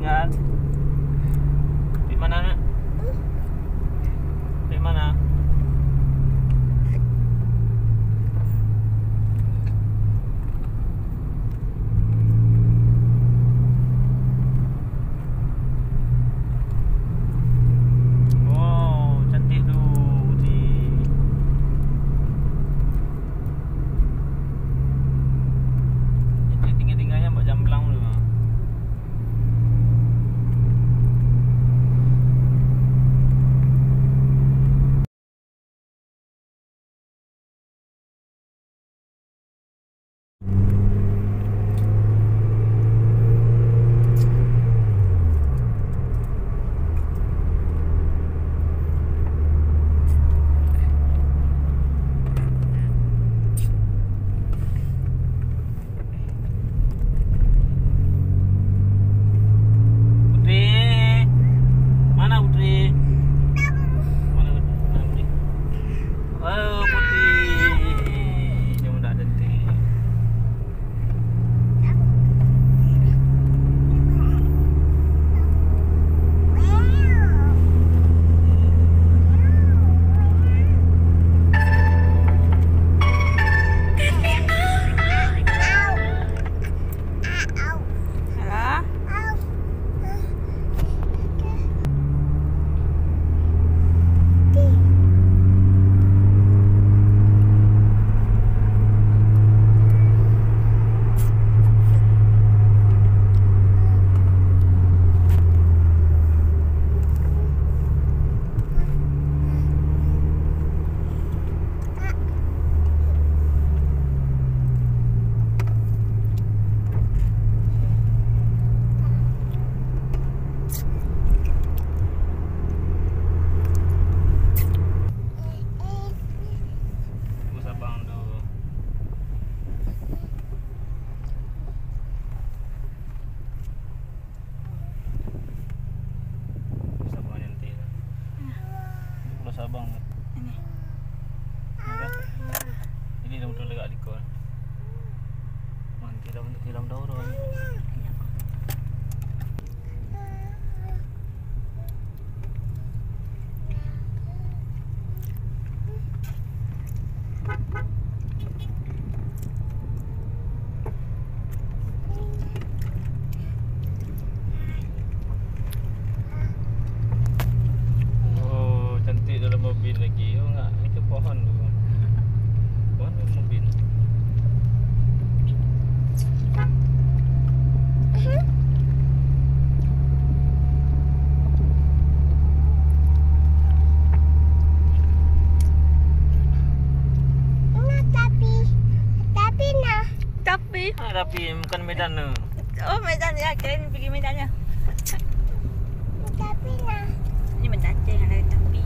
kan? Di mana nak? Di mana? Wow, cantik tu Putri. Ini tinggal-tinggalnya buat jamblang dulu. Sabang ini. Ini dah betul dekat Likor. Manti dah bentuk tilam dah orang. Dalam mobil lagi, oh enggak, itu pohon tu. Pohon tu mobil. Tapi bukan Medan tu. Oh, Medan ya, kirain pergi Medannya. Tapi nah. Ini mencacing ada tapi.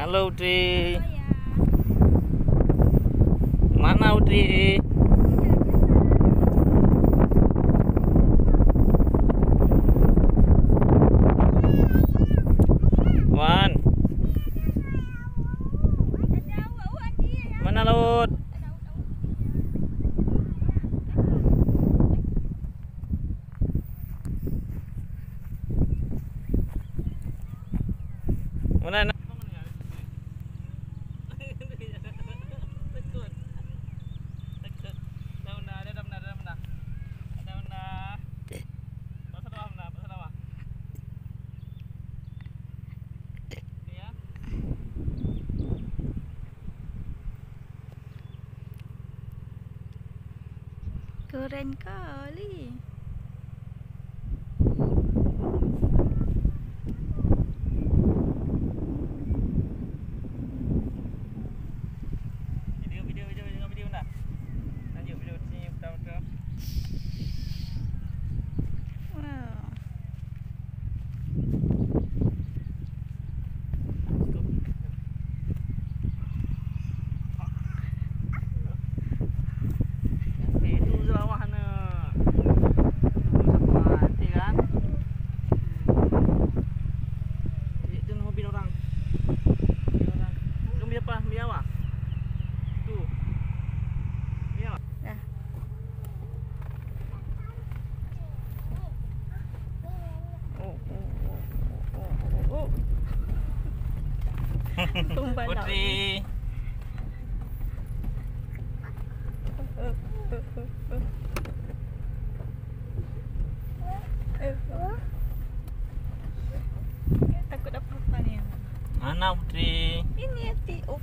Halo Udri. Oh ya. Mana Udri? Wan. Mana laut? Mana? Keren kali. Video nak. Lanjut video sini betul-betul. Wow. Itu bawah sana. Mati kan? Itu hobi orang. Jom biar apa? Biar apa? Tu. Biar apa? Dah. Oh. Tumpah laut. Putri. Takut apa-apa ni. Mana Putri? Ini hati. Oh.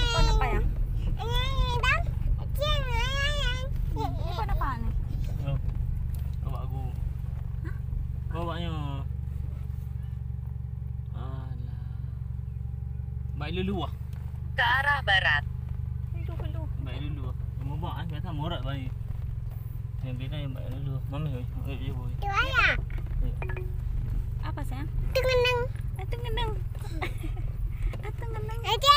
Kau nak apa ya? Kau nak apa ni? Oh. Bawa aku. Bawanya. Alah. Baik dulu ah. Ke arah barat. Hello. Baik dulu. Mau bawa biasa morat baik. Yang bina yang baik dulu. Mami oi. Oi boy. Apa sayang? Tengenang. Ateng ngeneng. Ateng ngeneng. Aja.